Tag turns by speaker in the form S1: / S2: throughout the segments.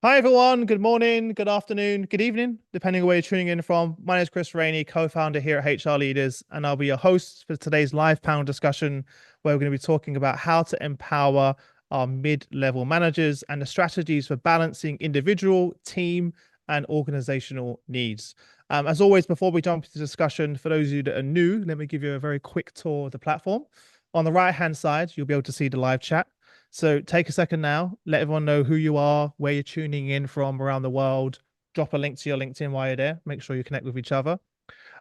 S1: Hi everyone, good morning, good afternoon, good evening, depending on where you're tuning in from. My name is Chris Rainey, co-founder here at HR Leaders, and I'll be your host for today's live panel discussion where we're going to be talking about how to empower our mid-level managers and the strategies for balancing individual, team, and organizational needs. As always, before we jump into the discussion, for those of you that are new, let me give you a very quick tour of the platform. On the right-hand side, you'll be able to see the live chat. So take a second now, let everyone know who you are, where you're tuning in from around the world. Drop a link to your LinkedIn while you're there. Make sure you connect with each other.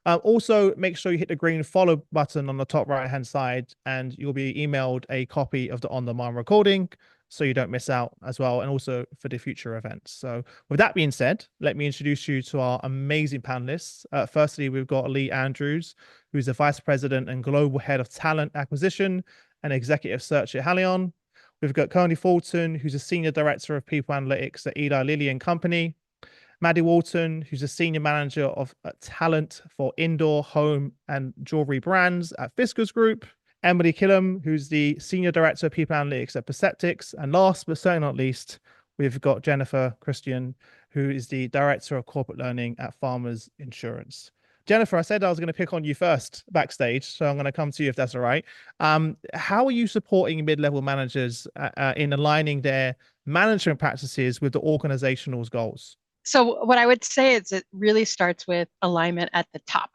S1: Also, make sure you hit the green follow button on the top right-hand side, and you'll be emailed a copy of the on-demand recording so you don't miss out as well, and also for the future events. So with that being said, let me introduce you to our amazing panelists. Firstly, we've got Lee Andrews, who's the Vice President and Global Head of Talent Acquisition and Executive Search at Halion. We've got Connie Fulton, who's a Senior Director of People Analytics at Eli Lilly and Company. Maddie Walton, who's a Senior Manager of Talent for Indoor, Home, and Jewelry Brands at Fiskars Group. Emily Killam, who's the Senior Director of People Analytics at Perceptyx. And last but certainly not least, we've got Jennifer Christian, who is the Director of Corporate Learning at Farmers Insurance. Jennifer, I said I was going to pick on you first backstage, so I'm going to come to you if that's all right. How are you supporting mid-level managers in aligning their management practices with the organizational's goals?
S2: So what I would say is it really starts with alignment at the top.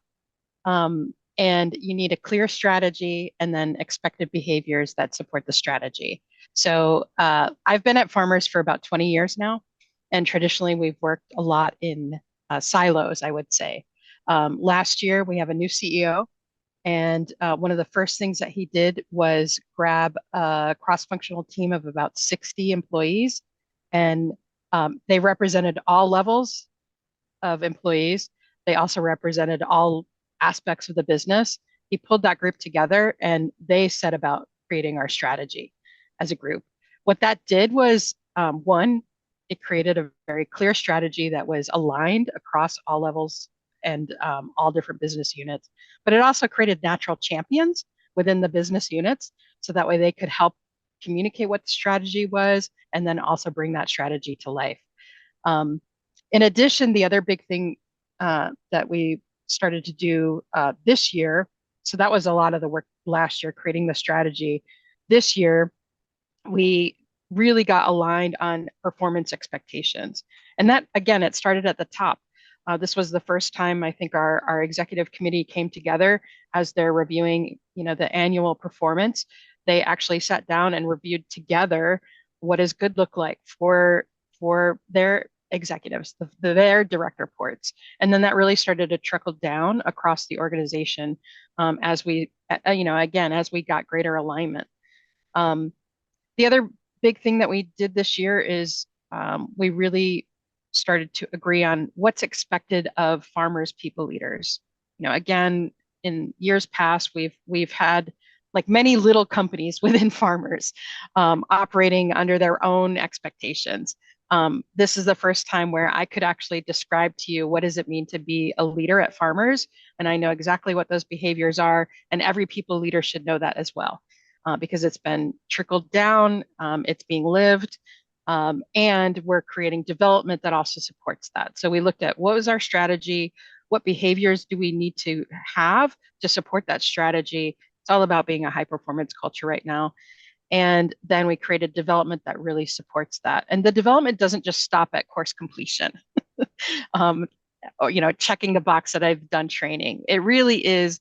S2: And you need a clear strategy and then expected behaviors that support the strategy. So I've been at Farmers for about 20 years now, and traditionally we've worked a lot in silos, I would say. Last year we have a new CEO, and one of the first things that he did was grab a cross-functional team of about 60 employees, and they represented all levels of employees. They also represented all aspects of the business. He pulled that group together and they set about creating our strategy as a group. What that did was, one, it created a very clear strategy that was aligned across all levels and all different business units. But it also created natural champions within the business units so that way they could help communicate what the strategy was and then also bring that strategy to life. Um, in addition, the other big thing that we started to do this year, so that was a lot of the work last year, creating the strategy. This year, we really got aligned on performance expectations. And that, again, it started at the top. This was the first time I think our executive committee came together as they're reviewing, the annual performance. They actually sat down and reviewed together what does good look like for their executives, their direct reports. And then that really started to trickle down across the organization as we, again, as we got greater alignment. The other big thing that we did this year is we really started to agree on what's expected of farmers, people leaders. Again, in years past, we've had like many little companies within farmers operating under their own expectations. This is the first time where I could actually describe to you what does it mean to be a leader at Farmers, and I know exactly what those behaviors are, and every people leader should know that as well, because it's been trickled down, it's being lived, and we're creating development that also supports that. So we looked at what was our strategy, what behaviors do we need to have to support that strategy. It's all about being a high performance culture right now. And then we created development that really supports that. And the development doesn't just stop at course completion, um, or, checking the box that I've done training. It really is,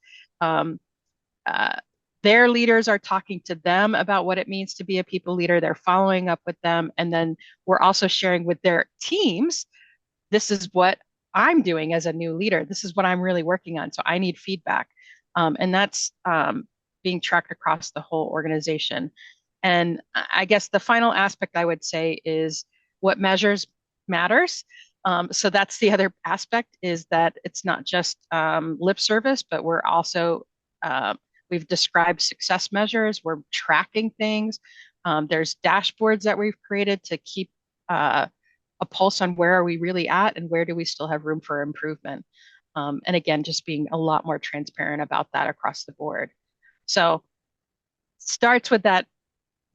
S2: their leaders are talking to them about what it means to be a people leader. They're following up with them. And then we're also sharing with their teams, this is what I'm doing as a new leader. This is what I'm really working on. So I need feedback. And that's being tracked across the whole organization. And I guess the final aspect I would say is what measures matters. So that's the other aspect, is that it's not just lip service, but we're also, we've described success measures, we're tracking things. There's dashboards that we've created to keep a pulse on where are we really at and where do we still have room for improvement. And again, just being a lot more transparent about that across the board. So starts with that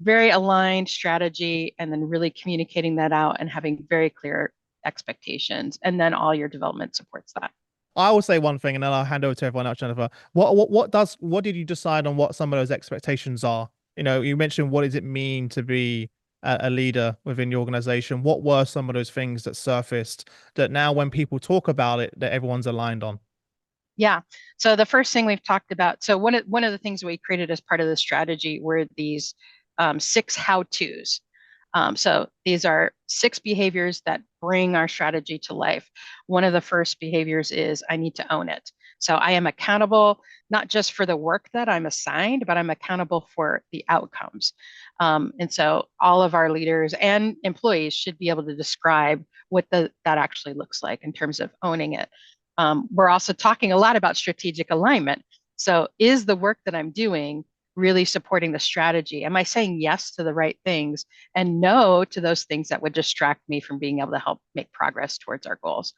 S2: very aligned strategy, and then really communicating that out and having very clear expectations. And then all your development supports that.
S1: I will say one thing, and then I'll hand over to everyone else. Jennifer, what did you decide on what some of those expectations are? You know, you mentioned what does it mean to be a leader within the organization? What were some of those things that surfaced that now when people talk about it, that everyone's aligned on?
S2: Yeah. So the first thing we've talked about, so one of the things we created as part of the strategy were these 6 how-tos. So these are 6 behaviors that bring our strategy to life. One of the first behaviors is I need to own it. So I am accountable not just for the work that I'm assigned, but I'm accountable for the outcomes. And so all of our leaders and employees should be able to describe what that actually looks like in terms of owning it. We're also talking a lot about strategic alignment. So is the work that I'm doing really supporting the strategy? Am I saying yes to the right things and no to those things that would distract me from being able to help make progress towards our goals?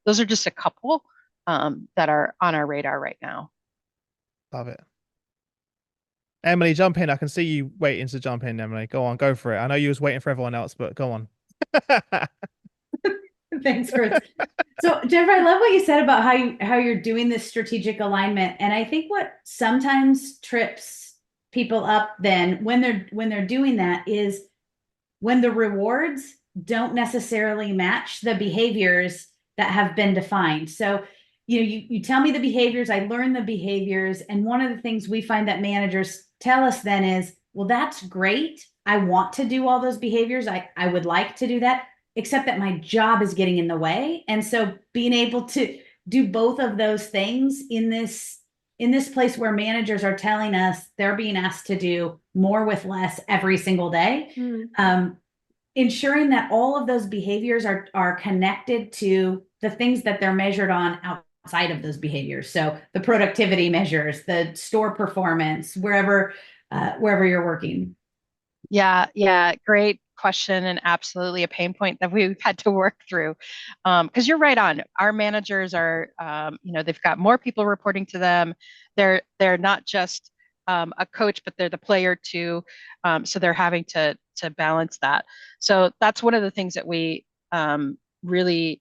S2: Those are just a couple that are on our radar right now.
S1: Love it. Emily, jump in. I can see you waiting to jump in, Emily. Go on, go for it. I know you was waiting for everyone else, but go on.
S3: Thanks, Chris. So Jennifer, I love what you said about how you're doing this strategic alignment. And I think what sometimes trips people up then when they're doing that is when the rewards don't necessarily match the behaviors that have been defined. So, you tell me the behaviors, I learn the behaviors. And one of the things we find that managers tell us then is, well, that's great. I want to do all those behaviors. I would like to do that, except that my job is getting in the way. And so being able to do both of those things in this place where managers are telling us they're being asked to do more with less every single day, ensuring that all of those behaviors are connected to the things that they're measured on outside of those behaviors. So the productivity measures, the store performance, wherever you're working.
S2: Yeah, great question, and absolutely a pain point that we've had to work through. Because you're right on. Our managers are, they've got more people reporting to them. They're not just a coach, but they're the player too. So they're having to balance that. So that's one of the things that we really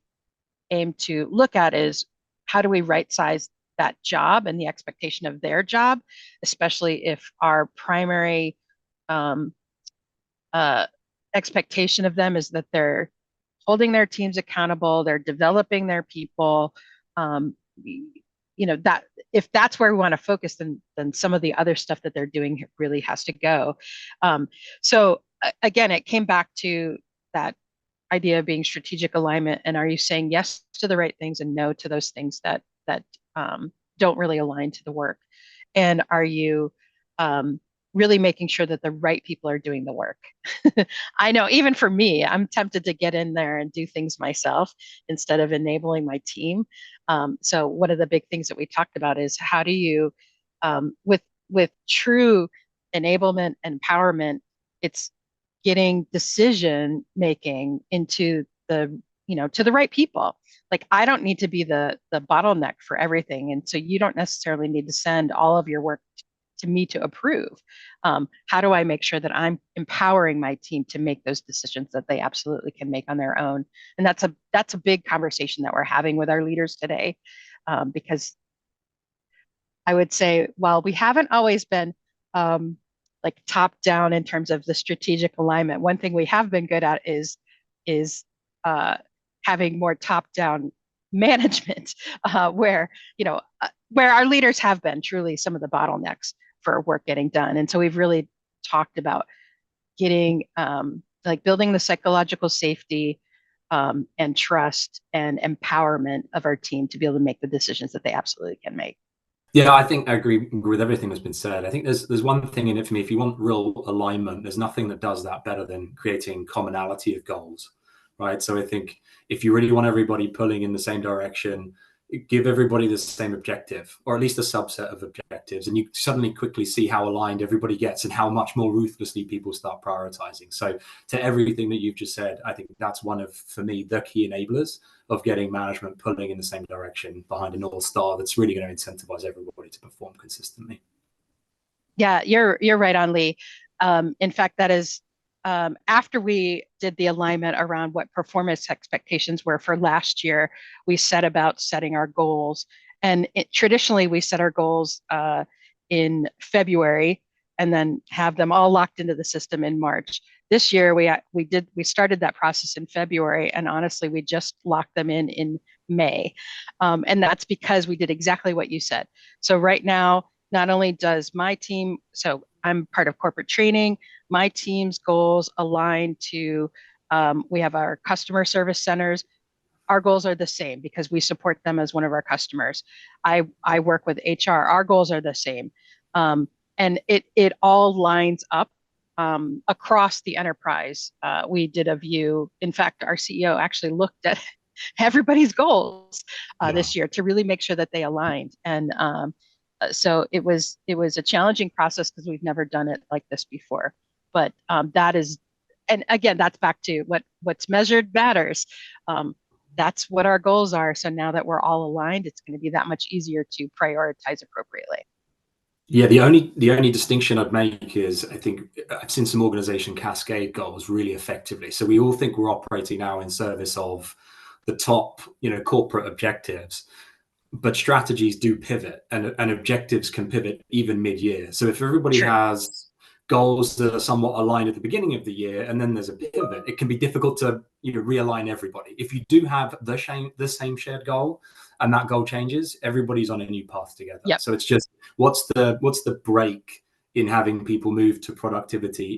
S2: aim to look at is how do we right size that job and the expectation of their job, especially if our primary expectation of them is that they're holding their teams accountable, they're developing their people. That if that's where we want to focus, then some of the other stuff that they're doing really has to go. So again, it came back to that idea of being strategic alignment, and are you saying yes to the right things and no to those things that don't really align to the work, and are you really making sure that the right people are doing the work? I know even for me, I'm tempted to get in there and do things myself instead of enabling my team. So one of the big things that we talked about is how do you, with true enablement and empowerment, it's getting decision making into to the right people. Like I don't need to be the bottleneck for everything, and so you don't necessarily need to send all of your work to me to approve. How do I make sure that I'm empowering my team to make those decisions that they absolutely can make on their own? And that's a big conversation that we're having with our leaders today, because I would say, while we haven't always been like top down in terms of the strategic alignment, one thing we have been good at is having more top down management, where our leaders have been truly some of the bottlenecks for work getting done. And so we've really talked about getting building the psychological safety and trust and empowerment of our team to be able to make the decisions that they absolutely can make.
S4: Yeah, I think I agree with everything that's been said. I think there's one thing in it for me. If you want real alignment, there's nothing that does that better than creating commonality of goals, right? So I think if you really want everybody pulling in the same direction, give everybody the same objective, or at least a subset of objectives, and you suddenly quickly see how aligned everybody gets and how much more ruthlessly people start prioritizing. So to everything that you've just said, I think that's one of, for me, the key enablers of getting management pulling in the same direction behind a North Star that's really going to incentivize everybody to perform consistently.
S2: Yeah, you're right on, Lee. In fact, that is after we did the alignment around what performance expectations were for last year, we set about setting our goals. And traditionally, we set our goals in February and then have them all locked into the system in March. This year, we started that process in February, and honestly, we just locked them in May. And that's because we did exactly what you said. So right now, not only does my team, so I'm part of corporate training, my team's goals align to, we have our customer service centers. Our goals are the same because we support them as one of our customers. I work with HR. Our goals are the same. And it all lines up across the enterprise. We did a view. In fact, our CEO actually looked at everybody's goals this year to really make sure that they aligned. And so it was a challenging process because we've never done it like this before. But that is, and again, that's back to what's measured matters. That's what our goals are. So now that we're all aligned, it's going to be that much easier to prioritize appropriately.
S4: Yeah, the only distinction I'd make is I think I've seen some organization cascade goals really effectively. So we all think we're operating now in service of the top, corporate objectives, but strategies do pivot, and objectives can pivot even mid-year. So if everybody has goals that are somewhat aligned at the beginning of the year, and then there's a pivot, it can be difficult to realign everybody. If you do have the same shared goal, and that goal changes, everybody's on a new path together. Yep. So it's just what's the break in having people move to productivity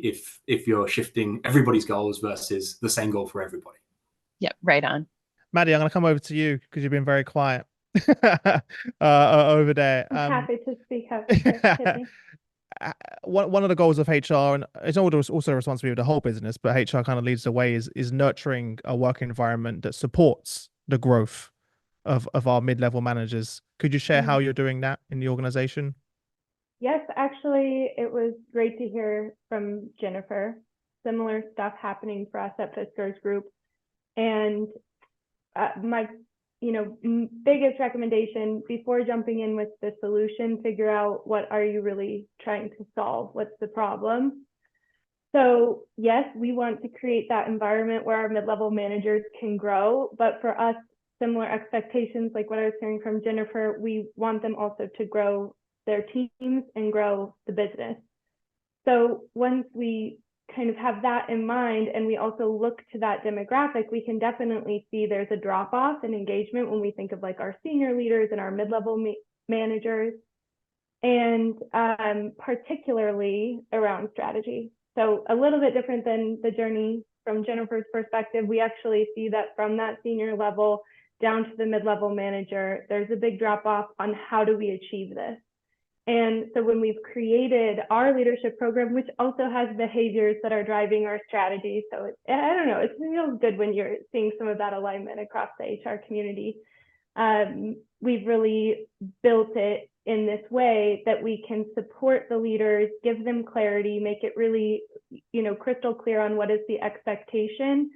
S4: if you're shifting everybody's goals versus the same goal for everybody.
S2: Yep, right on.
S1: Maddie, I'm going to come over to you because you've been very quiet over there.
S5: I'm happy to speak up.
S1: One of the goals of HR, and it's also a responsibility of the whole business, but HR kind of leads the way, is nurturing a work environment that supports the growth of our mid-level managers. Could you share how you're doing that in the organization?
S5: Yes, actually, it was great to hear from Jennifer. Similar stuff happening for us at Fiskars Group. And my biggest recommendation before jumping in with the solution, figure out what are you really trying to solve? What's the problem? So yes, we want to create that environment where our mid-level managers can grow, but for us, similar expectations, like what I was hearing from Jennifer, we want them also to grow their teams and grow the business. So once we kind of have that in mind, and we also look to that demographic, we can definitely see there's a drop off in engagement when we think of like our senior leaders and our mid-level managers, and particularly around strategy. So a little bit different than the journey from Jennifer's perspective. We actually see that from that senior level down to the mid-level manager, there's a big drop off on how do we achieve this. And so when we've created our leadership program, which also has behaviors that are driving our strategy, so I don't know, it feels good when you're seeing some of that alignment across the HR community. We've really built it in this way that we can support the leaders, give them clarity, make it really, crystal clear on what is the expectation,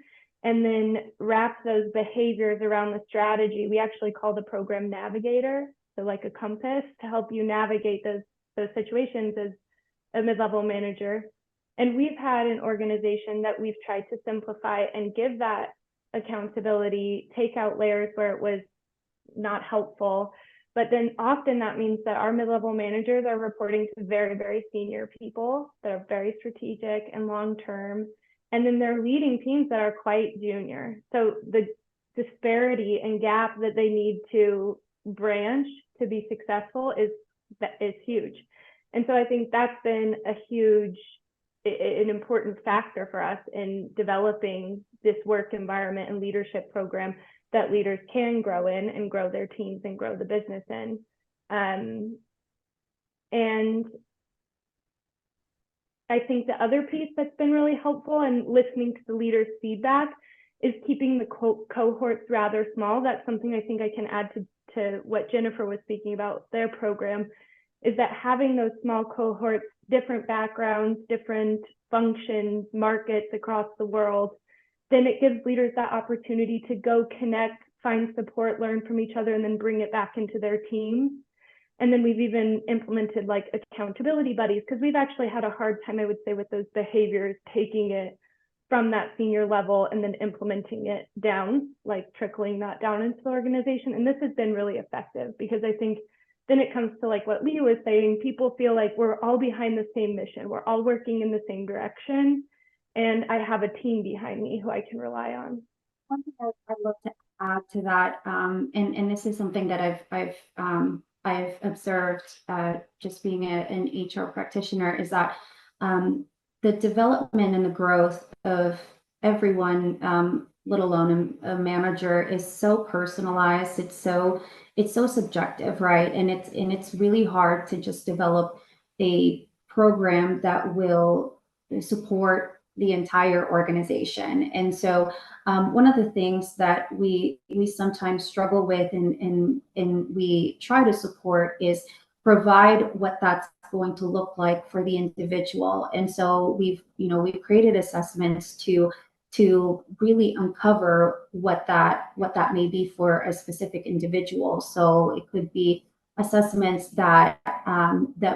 S5: and then wrap those behaviors around the strategy. We actually call the program Navigator. So like a compass to help you navigate those situations as a mid-level manager. And we've had an organization that we've tried to simplify and give that accountability, take out layers where it was not helpful. But then often that means that our mid-level managers are reporting to very, very senior people that are very strategic and long-term. And then they're leading teams that are quite junior. So the disparity and gap that they need to branch to be successful is huge. And so I think that's been an important factor for us in developing this work environment and leadership program that leaders can grow in and grow their teams and grow the business in. And I think the other piece that's been really helpful and listening to the leaders' feedback is keeping the cohorts rather small. That's something I think I can add to what Jennifer was speaking about, their program, is that having those small cohorts, different backgrounds, different functions, markets across the world, then it gives leaders that opportunity to go connect, find support, learn from each other, and then bring it back into their teams. And then we've even implemented like accountability buddies, because we've actually had a hard time, I would say, with those behaviors, taking it from that senior level and then implementing it down, like trickling that down into the organization. And this has been really effective, because I think then it comes to like what Lee was saying, people feel like we're all behind the same mission. We're all working in the same direction. And I have a team behind me who I can rely on.
S6: One thing I'd love to add to that, and this is something that I've observed just being an HR practitioner, is that the development and the growth of everyone, let alone a manager, is so personalized. It's so subjective, right? And it's really hard to just develop a program that will support the entire organization. And so one of the things that we sometimes struggle with and we try to support is provide what that's going to look like for the individual. And so we've created assessments to really uncover what that may be for a specific individual. So it could be assessments that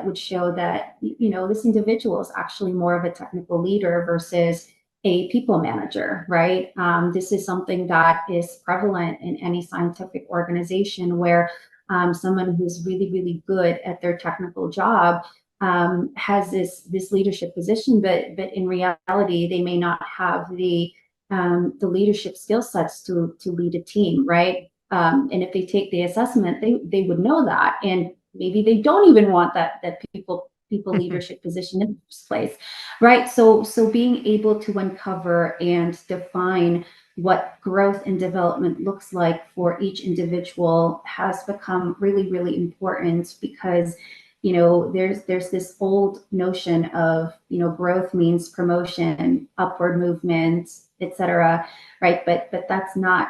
S6: would show that this individual is actually more of a technical leader versus a people manager, right? This is something that is prevalent in any scientific organization, where someone who's really, really good at their technical job has this leadership position, but in reality, they may not have the leadership skill sets to lead a team, right? And if they take the assessment, they would know that, and maybe they don't even want that people leadership position in the first place, right? So being able to uncover and define what growth and development looks like for each individual has become really, really important, because there's this old notion of growth means promotion, upward movement, etc., right? But that's not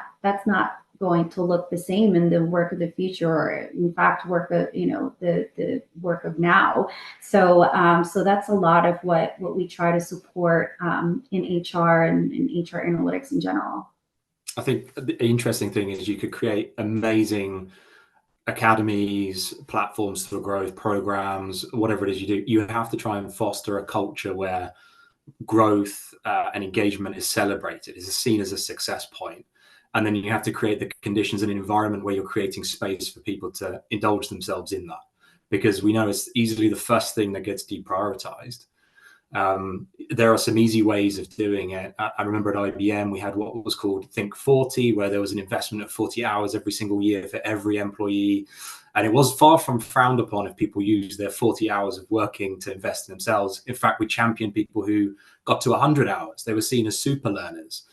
S6: going to look the same in the work of the future, or in fact work of the work of now. So that's a lot of what we try to support in HR and in HR analytics in general.
S4: I think the interesting thing is you could create amazing academies, platforms for growth, programs, whatever it is you do. You have to try and foster a culture where growth and engagement is celebrated, is seen as a success point. And then you have to create the conditions and environment where you're creating space for people to indulge themselves in that, because we know it's easily the first thing that gets deprioritized. There are some easy ways of doing it. I remember at IBM, we had what was called Think 40, where there was an investment of 40 hours every single year for every employee. And it was far from frowned upon if people used their 40 hours of working to invest in themselves. In fact, we championed people who got to 100 hours. They were seen as super learners.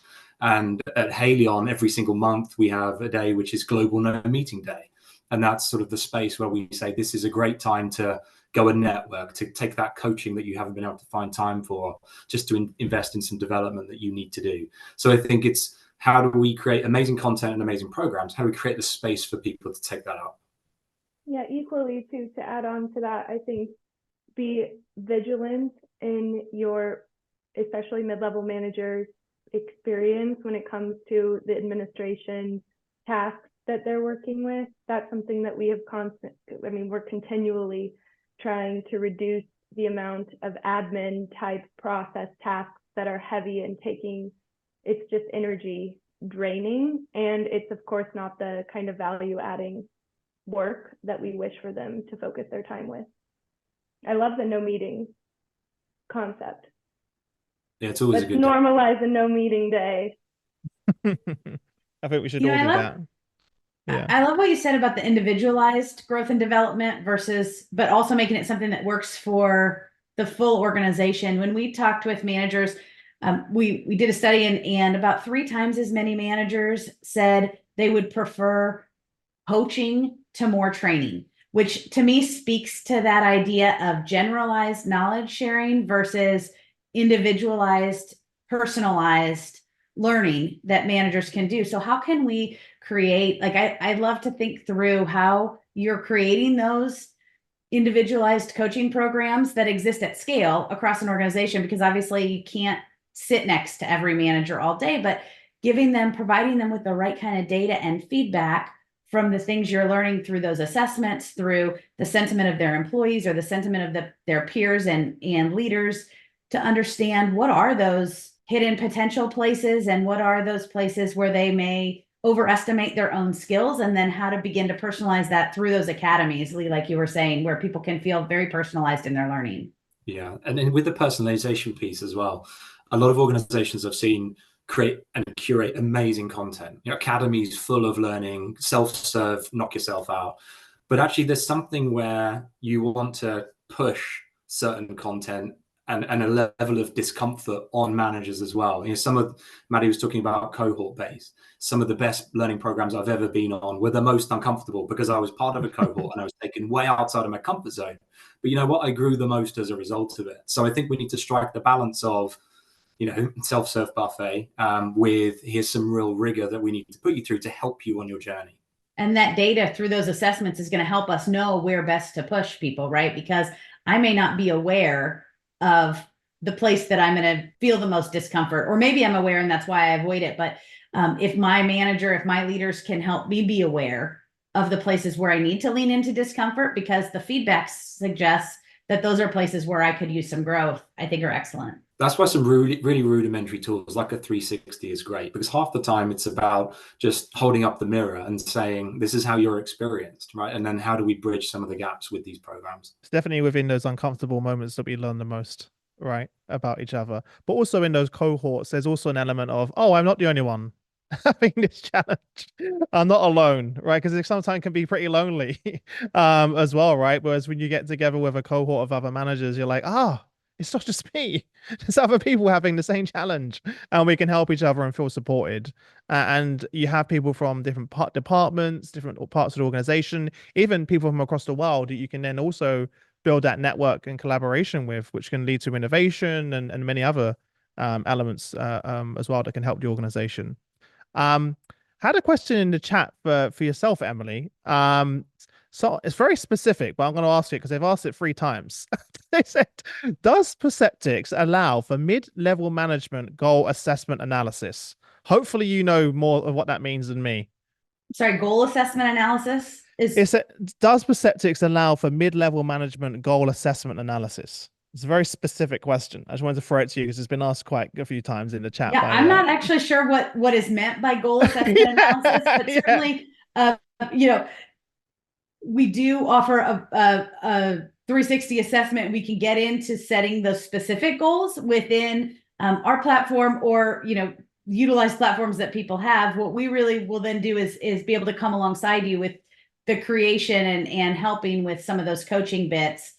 S4: And at Halion, every single month, we have a day which is Global No Meeting Day. And that's sort of the space where we say this is a great time to go and network, to take that coaching that you haven't been able to find time for, just to invest in some development that you need to do. So I think it's, how do we create amazing content and amazing programs? How do we create the space for people to take that up?
S5: Yeah, equally to add on to that, I think be vigilant in your, especially mid-level managers, experience when it comes to the administration tasks that they're working with. That's something that we have we're continually trying to reduce the amount of admin type process tasks that are heavy and it's just energy draining. And it's of course not the kind of value adding work that we wish for them to focus their time with. I love the no meeting concept.
S4: Yeah, it's always
S5: Let's
S4: a good
S5: normalize a no meeting day.
S1: I think we should all do that. Yeah.
S3: I love what you said about the individualized growth and development but also making it something that works for the full organization. When we talked with managers, we did a study and about 3 times as many managers said they would prefer coaching to more training, which to me speaks to that idea of generalized knowledge sharing versus individualized, personalized learning that managers can do. So how can we create, I'd love to think through how you're creating those individualized coaching programs that exist at scale across an organization, because obviously you can't sit next to every manager all day, but providing them with the right kind of data and feedback from the things you're learning through those assessments, through the sentiment of their employees or the sentiment of their peers and leaders, to understand what are those hidden potential places and what are those places where they may overestimate their own skills, and then how to begin to personalize that through those academies, Lee, like you were saying, where people can feel very personalized in their learning.
S4: Yeah, and then with the personalization piece as well, a lot of organizations I've seen create and curate amazing content. You know, academies full of learning, self-serve, knock yourself out. But actually, there's something where you want to push certain content and a level of discomfort on managers as well. You know, Maddie was talking about cohort based. Some of the best learning programs I've ever been on were the most uncomfortable because I was part of a cohort and I was taken way outside of my comfort zone. But you know what? I grew the most as a result of it. So I think we need to strike the balance of, you know, self-serve buffet with here's some real rigor that we need to put you through to help you on your journey.
S3: And that data through those assessments is going to help us know where best to push people, right? Because I may not be aware of the place that I'm going to feel the most discomfort, or maybe I'm aware and that's why I avoid it. But if my manager, if my leaders can help me be aware of the places where I need to lean into discomfort, because the feedback suggests that those are places where I could use some growth, I think are excellent.
S4: That's why some really rudimentary tools like a 360 is great, because half the time it's about just holding up the mirror and saying, this is how you're experienced, right? And then how do we bridge some of the gaps with these programs?
S1: It's definitely within those uncomfortable moments that we learn the most, right, about each other. But also in those cohorts, there's also an element of, oh, I'm not the only one having this challenge. I'm not alone, right? Because it sometimes can be pretty lonely as well, right? Whereas when you get together with a cohort of other managers, you're like, it's not just me. There's other people having the same challenge, and we can help each other and feel supported. And you have people from different departments, different parts of the organization, even people from across the world that you can then also build that network and collaboration with, which can lead to innovation and many other elements as well that can help the organization. Had a question in the chat for yourself, Emily. So it's very specific, but I'm going to ask it because they've asked it 3 times. They said, does Perceptyx allow for mid-level management goal assessment analysis? Hopefully you know more of what that means than me.
S3: Sorry, goal assessment analysis is...
S1: Does Perceptyx allow for mid-level management goal assessment analysis? It's a very specific question. I just wanted to throw it to you because it's been asked quite a few times in the chat.
S3: Yeah, I'm not actually sure what is meant by goal assessment analysis, but certainly, you know, we do offer a 360 assessment. We can get into setting those specific goals within our platform, or, you know, utilize platforms that people have. What we really will then do is be able to come alongside you with the creation and helping with some of those coaching bits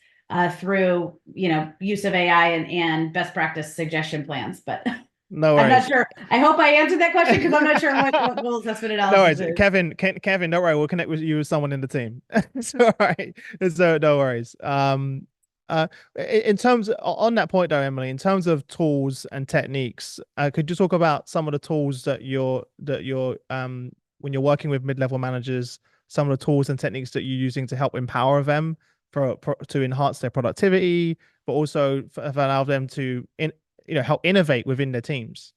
S3: through, you know, use of AI and best practice suggestion plans. But
S1: no worries.
S3: I'm not sure. I hope I answered that question because I'm not sure what goal assessment analysis is.
S1: Kevin, don't worry. We'll connect with you with someone in the team. It's all right. So no worries. In terms on that point though, Emily, in terms of tools and techniques, could you talk about some of the tools that you're when you're working with mid-level managers, some of the tools and techniques that you're using to help empower them to enhance their productivity, but also allow them to help innovate within their teams?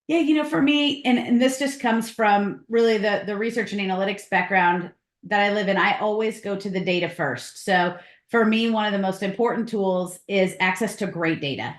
S3: Yeah, you know, for me, and this just comes from really the research and analytics background that I live in, I always go to the data first. So for me, one of the most important tools is access to great data.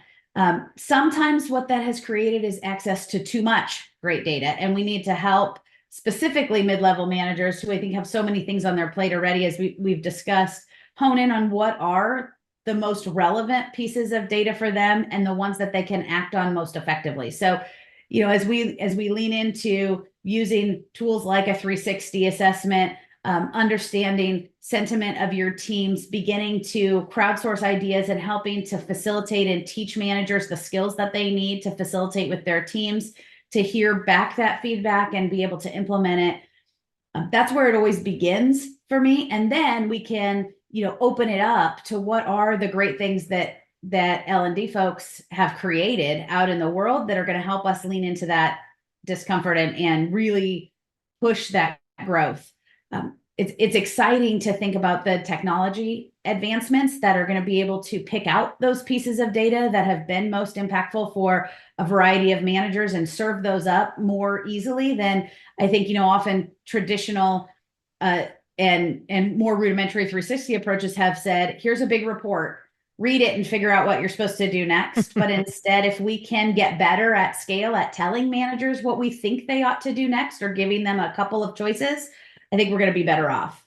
S3: Sometimes what that has created is access to too much great data, and we need to help specifically mid-level managers who I think have so many things on their plate already, as we've discussed, hone in on what are the most relevant pieces of data for them and the ones that they can act on most effectively. So, you know, as we lean into using tools like a 360 assessment, understanding sentiment of your teams, beginning to crowdsource ideas and helping to facilitate and teach managers the skills that they need to facilitate with their teams, to hear back that feedback and be able to implement it. That's where it always begins for me. And then we can, you know, open it up to what are the great things that L&D folks have created out in the world that are going to help us lean into that discomfort and really push that growth. It's exciting to think about the technology advancements that are going to be able to pick out those pieces of data that have been most impactful for a variety of managers and serve those up more easily than I think, you know, often traditional and more rudimentary 360 approaches have said, here's a big report, read it and figure out what you're supposed to do next. But instead, if we can get better at scale at telling managers what we think they ought to do next, or giving them a couple of choices, I think we're going to be better off.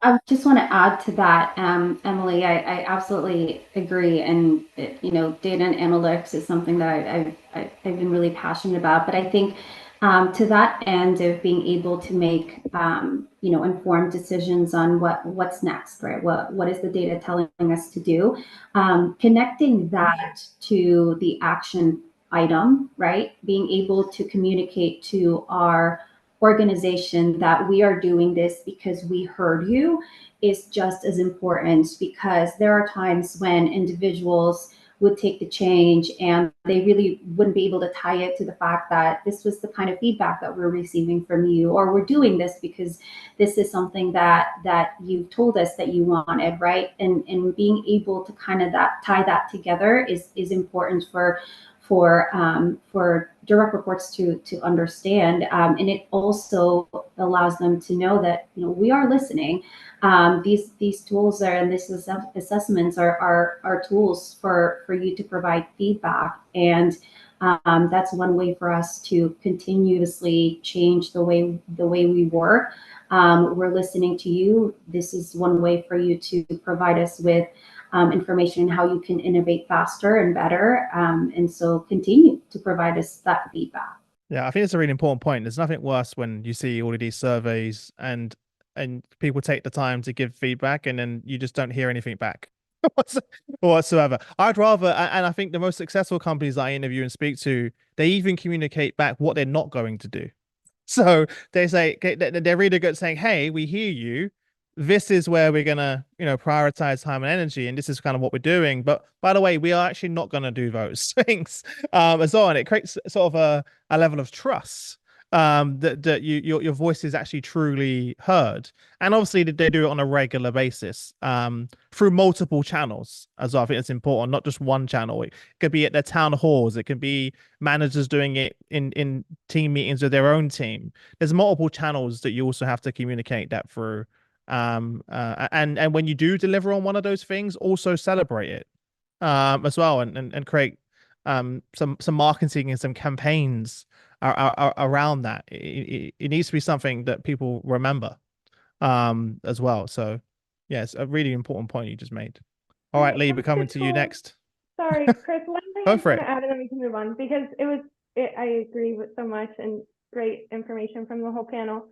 S6: I just want to add to that, Emily. I absolutely agree, and data and analytics is something that I've been really passionate about. But I think to that end of being able to make informed decisions on what's next, right? What is the data telling us to do? Connecting that to the action item, right? Being able to communicate to our organization that we are doing this because we heard you is just as important, because there are times when individuals would take the change and they really wouldn't be able to tie it to the fact that this was the kind of feedback that we're receiving from you, or we're doing this because this is something that you've told us that you wanted, right? And being able to kind of tie that together is important for direct reports to understand, and it also allows them to know that we are listening. These tools and these assessments are tools for you to provide feedback, and that's one way for us to continuously change the way we work. We're listening to you. This is one way for you to provide us with information how you can innovate faster and better, and so continue to provide us that feedback.
S1: Yeah, I think it's a really important point. There's nothing worse when you see all of these surveys and people take the time to give feedback and then you just don't hear anything back whatsoever. I'd rather, and I think the most successful companies that I interview and speak to, they even communicate back what they're not going to do. So they say, they're really good at saying, hey, we hear you. This is where we're going to, prioritize time and energy. And this is kind of what we're doing. But by the way, we are actually not going to do those things as well. And it creates sort of a level of trust that your voice is actually truly heard. And obviously they do it on a regular basis through multiple channels as well. I think it's important, not just one channel. It could be at their town halls. It can be managers doing it in team meetings with their own team. There's multiple channels that you also have to communicate that through. And when you do deliver on one of those things, also celebrate it as well, and create some marketing and some campaigns around that. It needs to be something that people remember as well. So yeah, it's a really important point you just made. All right, Lee, we're coming to you next.
S5: Sorry, Chris, one thing I want to add and then we can move on, because I agree with so much and great information from the whole panel.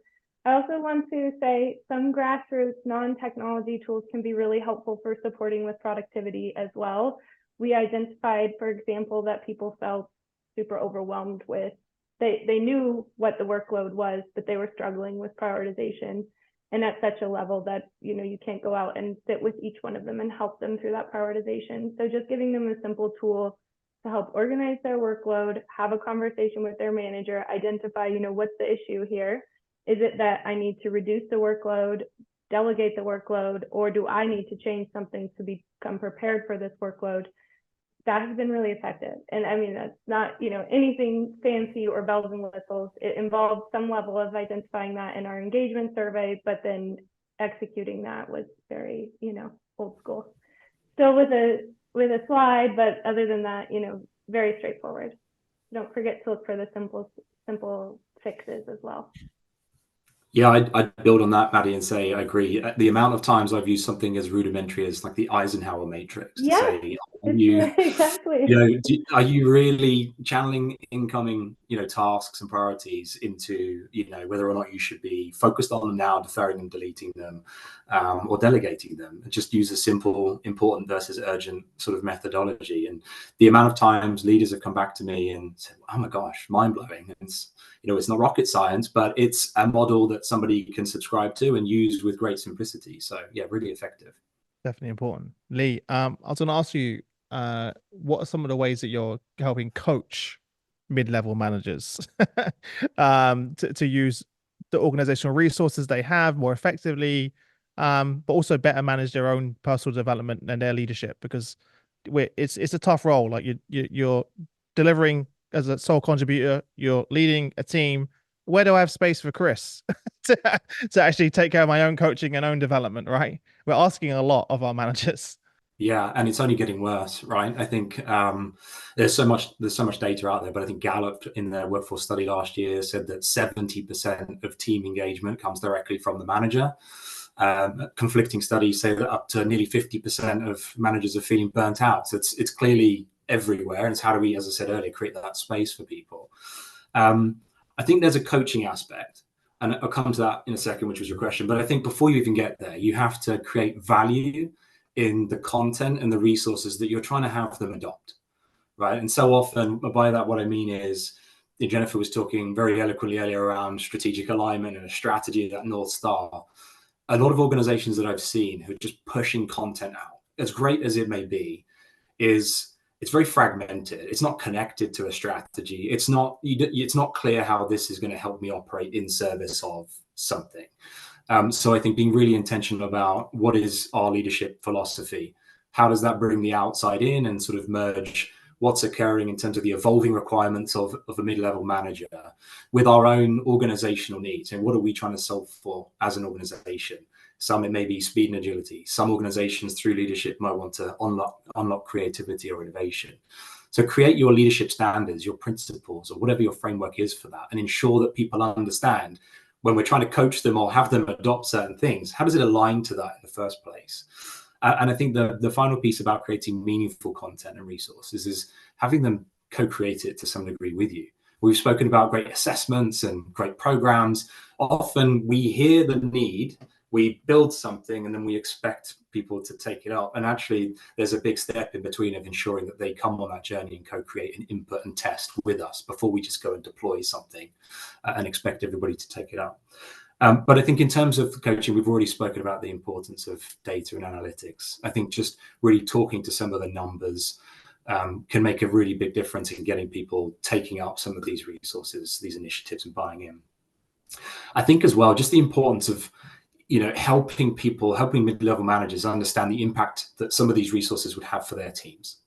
S5: I also want to say some grassroots non-technology tools can be really helpful for supporting with productivity as well. We identified, for example, that people felt super overwhelmed with, they knew what the workload was, but they were struggling with prioritization. And at such a level that, you can't go out and sit with each one of them and help them through that prioritization. So just giving them a simple tool to help organize their workload, have a conversation with their manager, identify, what's the issue here? Is it that I need to reduce the workload, delegate the workload, or do I need to change something to become prepared for this workload? That has been really effective. And I mean, that's not, anything fancy or bells and whistles. It involved some level of identifying that in our engagement survey, but then executing that was very, old school. Still with a slide, but other than that, very straightforward. Don't forget to look for the simple fixes as well.
S4: Yeah, I'd build on that, Maddie, and say I agree. The amount of times I've used something as rudimentary as like the Eisenhower matrix to say,
S5: exactly.
S4: are you really channeling incoming, tasks and priorities into, whether or not you should be focused on them now, deferring and deleting them, or delegating them. Just use a simple, important versus urgent sort of methodology. And the amount of times leaders have come back to me and said, "Oh my gosh, mind blowing." It's not rocket science, but it's a model that somebody can subscribe to and use with great simplicity. So yeah, really effective.
S1: Definitely important. Lee, I was going to ask you, what are some of the ways that you're helping coach mid-level managers to use the organizational resources they have more effectively, but also better manage their own personal development and their leadership? Because it's a tough role. Like you're delivering as a sole contributor, you're leading a team. Where do I have space for Chris? to actually take care of my own coaching and own development, right? We're asking a lot of our managers.
S4: Yeah, and it's only getting worse, right? I think there's so much data out there, but I think Gallup in their workforce study last year said that 70% of team engagement comes directly from the manager. Conflicting studies say that up to nearly 50% of managers are feeling burnt out. So it's clearly everywhere, and it's how do we, as I said earlier, create that space for people. I think there's a coaching aspect, and I'll come to that in a second, which was your question. But I think before you even get there, you have to create value in the content and the resources that you're trying to have them adopt, right? And so often, by that, what I mean is, Jennifer was talking very eloquently earlier around strategic alignment and a strategy, that North Star. A lot of organizations that I've seen who are just pushing content out, as great as it may be, it's very fragmented. It's not connected to a strategy. It's not clear how this is going to help me operate in service of something. So I think being really intentional about what is our leadership philosophy, how does that bring the outside in and sort of merge what's occurring in terms of the evolving requirements of a mid-level manager with our own organizational needs, and what are we trying to solve for as an organization? Some, it may be speed and agility. Some organizations through leadership might want to unlock creativity or innovation. So create your leadership standards, your principles, or whatever your framework is for that, and ensure that people understand when we're trying to coach them or have them adopt certain things, how does it align to that in the first place? And I think the final piece about creating meaningful content and resources is having them co-create it to some degree with you. We've spoken about great assessments and great programs. Often we hear the need, we build something, and then we expect people to take it up. And actually, there's a big step in between of ensuring that they come on that journey and co-create and input and test with us before we just go and deploy something and expect everybody to take it up. But I think in terms of coaching, we've already spoken about the importance of data and analytics. I think just really talking to some of the numbers can make a really big difference in getting people taking up some of these resources, these initiatives, and buying in. I think as well, just the importance of helping mid-level managers understand the impact that some of these resources would have for their teams.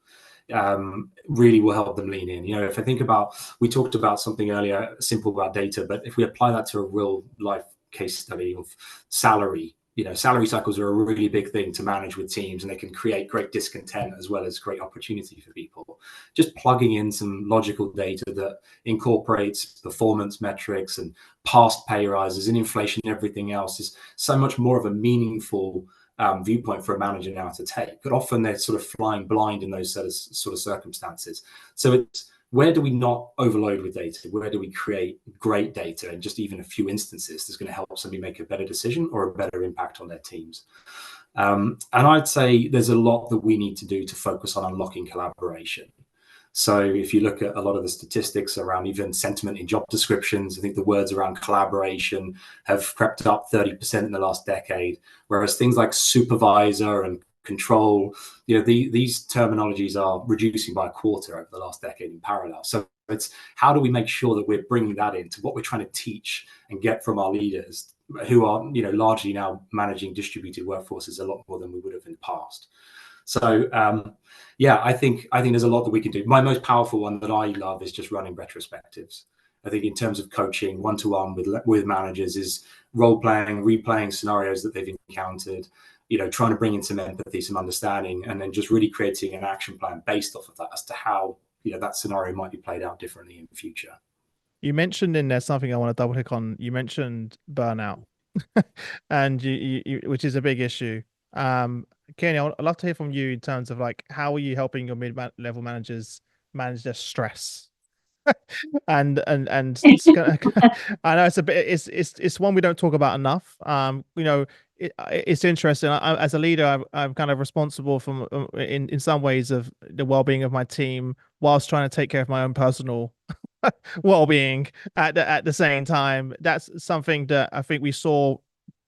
S4: Really will help them lean in. If I think about, we talked about something earlier, simple about data, but if we apply that to a real life case study of salary, salary cycles are a really big thing to manage with teams, and they can create great discontent as well as great opportunity for people. Just plugging in some logical data that incorporates performance metrics and past pay rises and inflation and everything else is so much more of a meaningful viewpoint for a manager now to take. But often they're sort of flying blind in those sort of circumstances. So it's, where do we not overload with data? Where do we create great data and just even a few instances that's going to help somebody make a better decision or a better impact on their teams? And I'd say there's a lot that we need to do to focus on unlocking collaboration. So if you look at a lot of the statistics around even sentiment in job descriptions, I think the words around collaboration have crept up 30% in the last decade, whereas things like supervisor and control, these terminologies are reducing by a quarter over the last decade in parallel. So it's how do we make sure that we're bringing that into what we're trying to teach and get from our leaders who are, largely now managing distributed workforces a lot more than we would have in the past. So I think there's a lot that we can do. My most powerful one that I love is just running retrospectives. I think in terms of coaching one-to-one with managers is role-playing, replaying scenarios that they've encountered, trying to bring in some empathy, some understanding, and then just really creating an action plan based off of that as to how, that scenario might be played out differently in the future.
S1: You mentioned in there something I want to double click on. You mentioned burnout, and you which is a big issue. Kenny, I'd love to hear from you in terms of how are you helping your mid-level managers manage their stress? and I know it's a bit, it's one we don't talk about enough. It's interesting. As a leader, I'm kind of responsible for in some ways of the well-being of my team, whilst trying to take care of my own personal well-being at the same time. That's something that I think we saw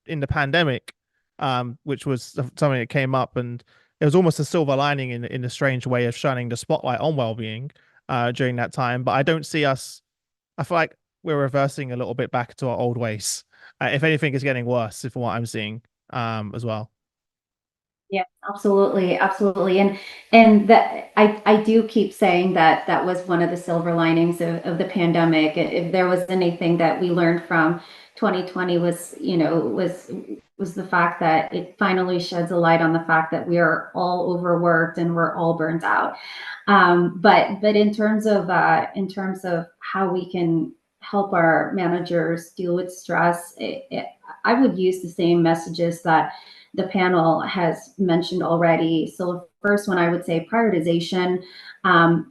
S1: in the pandemic, which was something that came up, and it was almost a silver lining in a strange way of shining the spotlight on well-being during that time. But I don't see us, I feel like we're reversing a little bit back to our old ways. If anything, it's getting worse from what I'm seeing as well.
S6: Yeah, absolutely. And that I do keep saying that was one of the silver linings of the pandemic. If there was anything that we learned from 2020 was, was the fact that it finally sheds a light on the fact that we are all overworked and we're all burnt out. But in terms of how we can help our managers deal with stress, I would use the same messages that the panel has mentioned already. So first one, I would say prioritization.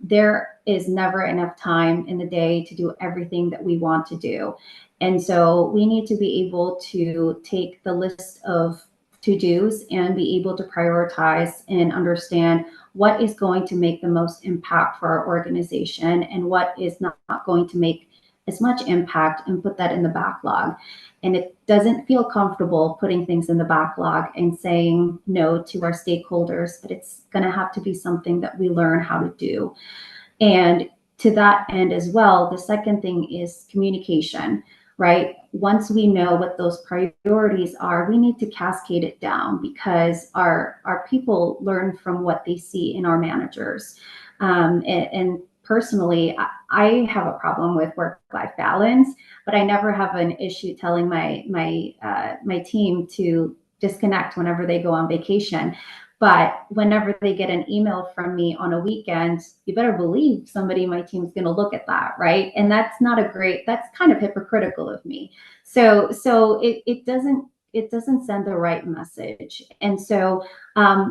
S6: There is never enough time in the day to do everything that we want to do. And so we need to be able to take the list of to-dos and be able to prioritize and understand what is going to make the most impact for our organization and what is not going to make as much impact, and put that in the backlog. And it doesn't feel comfortable putting things in the backlog and saying no to our stakeholders, but it's going to have to be something that we learn how to do. And to that end as well, the second thing is communication, right? Once we know what those priorities are, we need to cascade it down, because our people learn from what they see in our managers. And personally, I have a problem with work-life balance, but I never have an issue telling my team to disconnect whenever they go on vacation. But whenever they get an email from me on a weekend, you better believe somebody in my team is going to look at that, right? And that's kind of hypocritical of me. So it doesn't send the right message. And so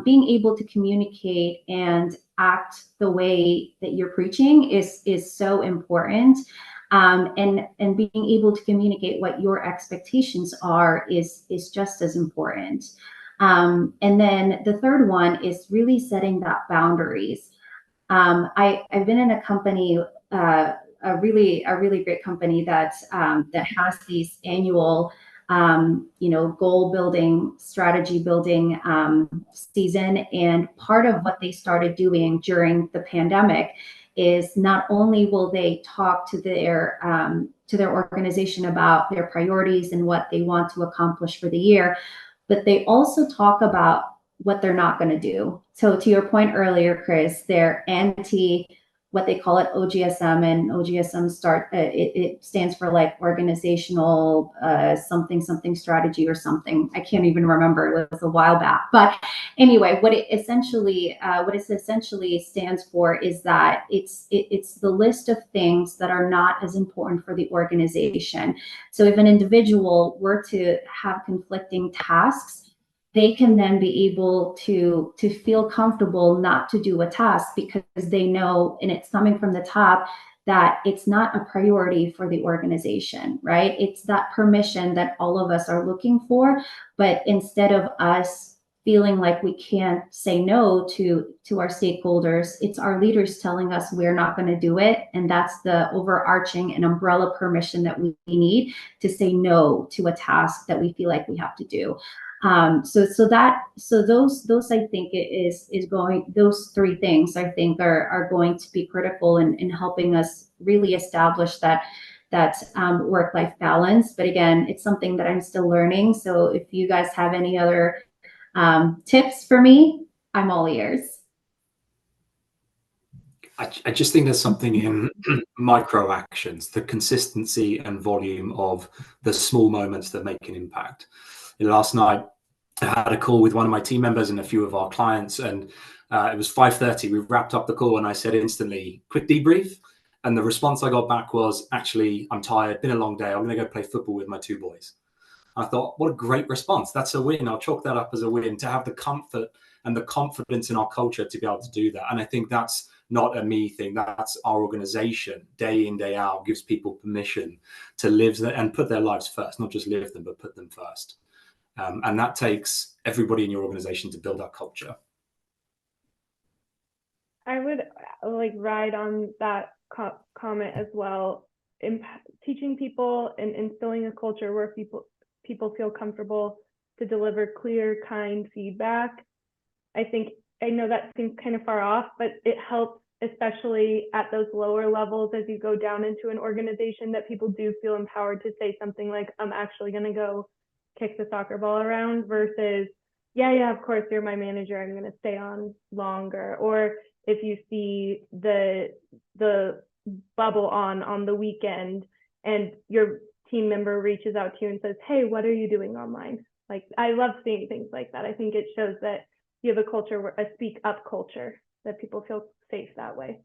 S6: being able to communicate and act the way that you're preaching is so important. And being able to communicate what your expectations are is just as important. And then the third one is really setting that boundaries. I've been in a company, a really great company that has these annual goal building, strategy building season. And part of what they started doing during the pandemic is not only will they talk to their organization about their priorities and what they want to accomplish for the year, but they also talk about what they're not going to do. So to your point earlier, Chris, they're anti what they call it OGSM, and OGSM it stands for like organizational something strategy or something. I can't even remember. It was a while back. But anyway, what it essentially stands for is that it's the list of things that are not as important for the organization. So if an individual were to have conflicting tasks, they can then be able to feel comfortable not to do a task, because they know, and it's coming from the top, that it's not a priority for the organization, right? It's that permission that all of us are looking for. But instead of us feeling like we can't say no to our stakeholders, it's our leaders telling us we're not going to do it. And that's the overarching and umbrella permission that we need to say no to a task that we feel like we have to do. So those I think those three things I think are going to be critical in helping us really establish that work-life balance. But again, it's something that I'm still learning. So if you guys have any other tips for me, I'm all ears.
S4: I just think there's something in micro actions, the consistency and volume of the small moments that make an impact. Last night, I had a call with one of my team members and a few of our clients, and it was 5:30. We wrapped up the call, and I said instantly, "Quick debrief." And the response I got back was, "Actually, I'm tired. Been a long day. I'm going to go play football with my two boys." I thought, what a great response. That's a win. I'll chalk that up as a win, to have the comfort and the confidence in our culture to be able to do that. And I think that's not a me thing. That's our organization, day in, day out, gives people permission to live and put their lives first, not just live them, but put them first. And that takes everybody in your organization to build that culture.
S5: I would ride on that comment as well. Teaching people and instilling a culture where people feel comfortable to deliver clear, kind feedback. I know that seems kind of far off, but it helps, especially at those lower levels as you go down into an organization, that people do feel empowered to say something like, "I'm actually going to go kick the soccer ball around," versus, yeah, of course, you're my manager, I'm going to stay on longer. Or if you see the bubble on the weekend and you're team member reaches out to you and says, hey, what are you doing online? Like, I love seeing things like that. I think it shows that you have a culture, a speak up culture, that people feel safe that way.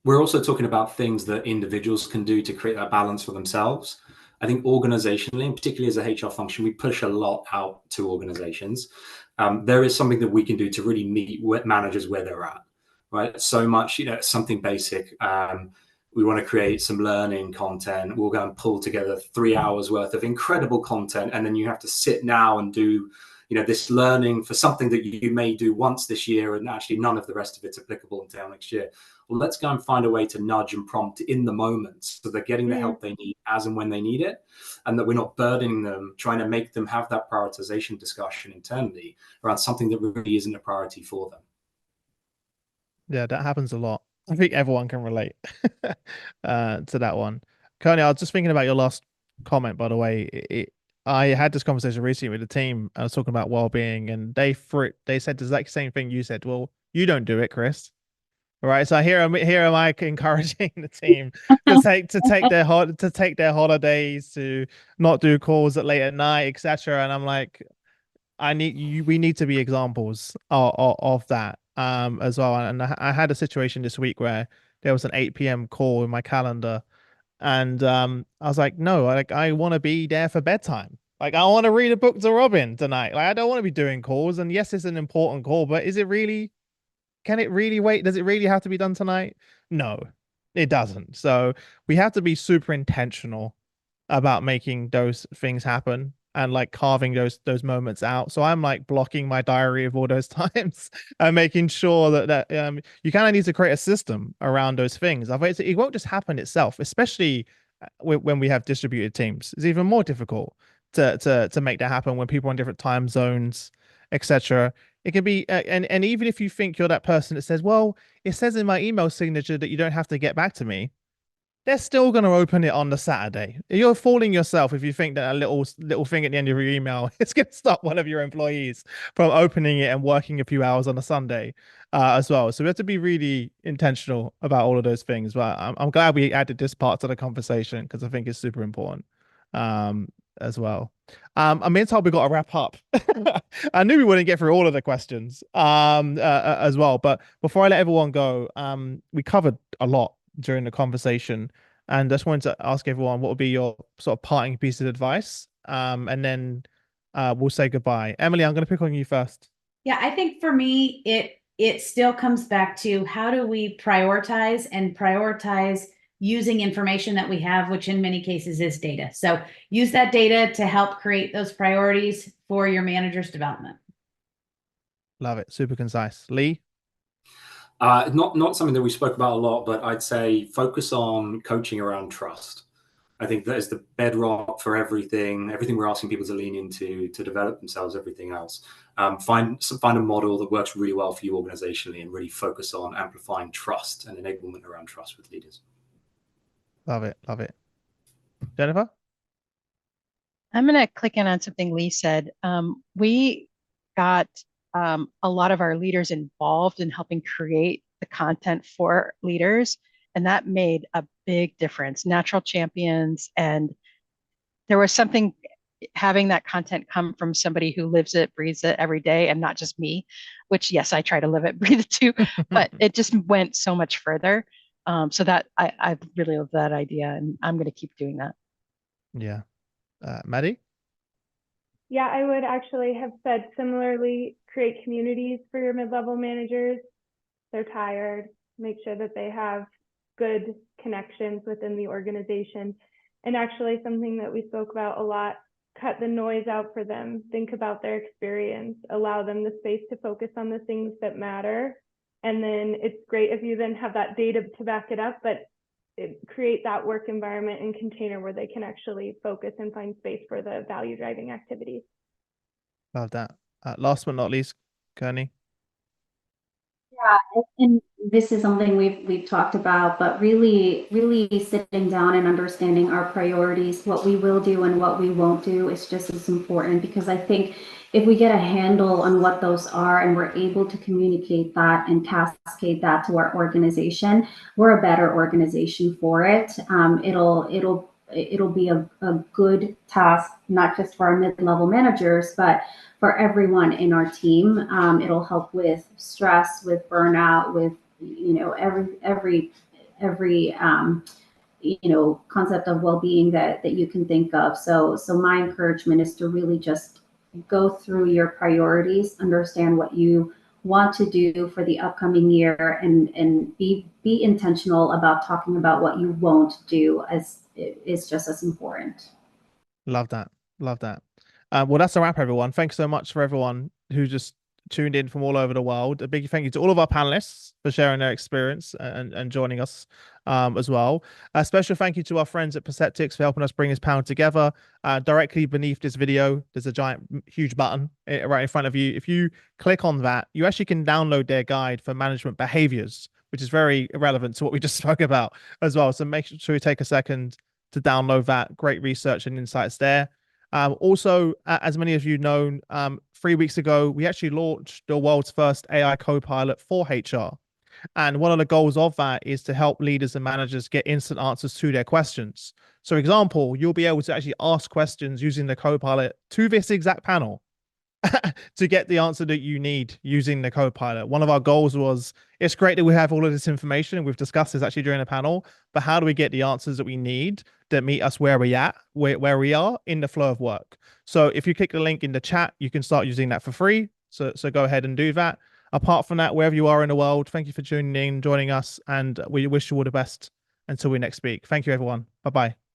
S4: We're also talking about things that individuals can do to create that balance for themselves. I think organizationally, and particularly as a HR function, we push a lot out to organizations. There is something that we can do to really meet managers where they're at, right? So much, something basic. We want to create some learning content. We'll go and pull together 3 hours worth of incredible content. And then you have to sit now and do, this learning for something that you may do once this year, and actually none of the rest of it's applicable until next year. Well, let's go and find a way to nudge and prompt in the moment so they're getting the help they need as and when they need it, and that we're not burdening them, trying to make them have that prioritization discussion internally around something that really isn't a priority for them.
S1: Yeah, that happens a lot. I think everyone can relate to that one. Kearney, I was just thinking about your last comment, by the way. I had this conversation recently with the team. I was talking about well-being, and they said the exact same thing you said. Well, you don't do it, Chris. Right. So here am I encouraging the team to take their holidays, to not do calls at late at night, etc. And I'm like, we need to be examples of that as well. And I had a situation this week where there was an 8 p.m. call in my calendar, and I was like, no, I want to be there for bedtime. Like, I want to read a book to Robin tonight. Like, I don't want to be doing calls. And yes, it's an important call, but can it really wait? Does it really have to be done tonight? No, it doesn't. So we have to be super intentional about making those things happen and like carving those moments out. So I'm like blocking my diary of all those times and making sure that you kind of need to create a system around those things. Otherwise, it won't just happen itself, especially when we have distributed teams. It's even more difficult to make that happen when people are in different time zones, etc. It can be, and even if you think you're that person that says, well, it says in my email signature that you don't have to get back to me, they're still going to open it on the Saturday. You're fooling yourself if you think that a little thing at the end of your email is going to stop one of your employees from opening it and working a few hours on a Sunday as well. So we have to be really intentional about all of those things. But I'm glad we added this part to the conversation because I think it's super important as well. I mean, we got to wrap up. I knew we wouldn't get through all of the questions as well. But before I let everyone go, we covered a lot during the conversation, and just wanted to ask everyone what would be your sort of parting piece of advice, and then we'll say goodbye. Emily, I'm going to pick on you first.
S3: Yeah, I think for me, it still comes back to how do we prioritize using information that we have, which in many cases is data. So use that data to help create those priorities for your manager's development.
S1: Love it. Super concise. Lee?
S4: Not something that we spoke about a lot, but I'd say focus on coaching around trust. I think that is the bedrock for everything we're asking people to lean into to develop themselves, everything else. Find a model that works really well for you organizationally and really focus on amplifying trust and enablement around trust with leaders. Love it.
S1: Love it. Jennifer?
S2: I'm going to click in on something Lee said. We got a lot of our leaders involved in helping create the content for leaders, and that made a big difference. Natural champions, and there was something having that content come from somebody who lives it, breathes it every day, and not just me, which yes, I try to live it, breathe it too, but it just went so much further. So that I really love that idea, and I'm going to keep doing that.
S1: Yeah. Maddie?
S5: Yeah, I would actually have said similarly, create communities for your mid-level managers. They're tired, make sure that they have good connections within the organization. And actually something that we spoke about a lot, cut the noise out for them, think about their experience, allow them the space to focus on the things that matter. And then it's great if you then have that data to back it up, but create that work environment and container where they can actually focus and find space for the value driving activities.
S1: Love that. Last but not least, Kearney.
S6: Yeah, and this is something we've talked about, but really sitting down and understanding our priorities, what we will do and what we won't do is just as important, because I think if we get a handle on what those are and we're able to communicate that and cascade that to our organization, we're a better organization for it. It'll it'll be a good task, not just for our mid-level managers, but for everyone in our team. It'll help with stress, with burnout, with, you know, every you know, concept of well-being that you can think of. So my encouragement is to really just go through your priorities, understand what you want to do for the upcoming year, and be intentional about talking about what you won't do, as it is just as important.
S1: Love that. Love that. Well, that's a wrap, everyone. Thanks so much for everyone who just tuned in from all over the world. A big thank you to all of our panelists for sharing their experience and joining us as well. A special thank you to our friends at Perceptyx for helping us bring this panel together. Directly beneath this video, there's a giant, huge button right in front of you. If you click on that, you actually can download their guide for management behaviors, which is very relevant to what we just spoke about as well. So make sure you take a second to download that. Great research and insights there. Also, as many of you know, 3 weeks ago, we actually launched the world's first AI co-pilot for HR. And one of the goals of that is to help leaders and managers get instant answers to their questions. So, for example, you'll be able to actually ask questions using the co-pilot to this exact panel to get the answer that you need using the co-pilot. One of our goals was, it's great that we have all of this information, and we've discussed this actually during the panel, but how do we get the answers that we need that meet us where we are in the flow of work? So if you click the link in the chat, you can start using that for free. So go ahead and do that. Apart from that, wherever you are in the world, thank you for tuning in, joining us, and we wish you all the best until we next speak. Thank you, everyone. Bye-bye.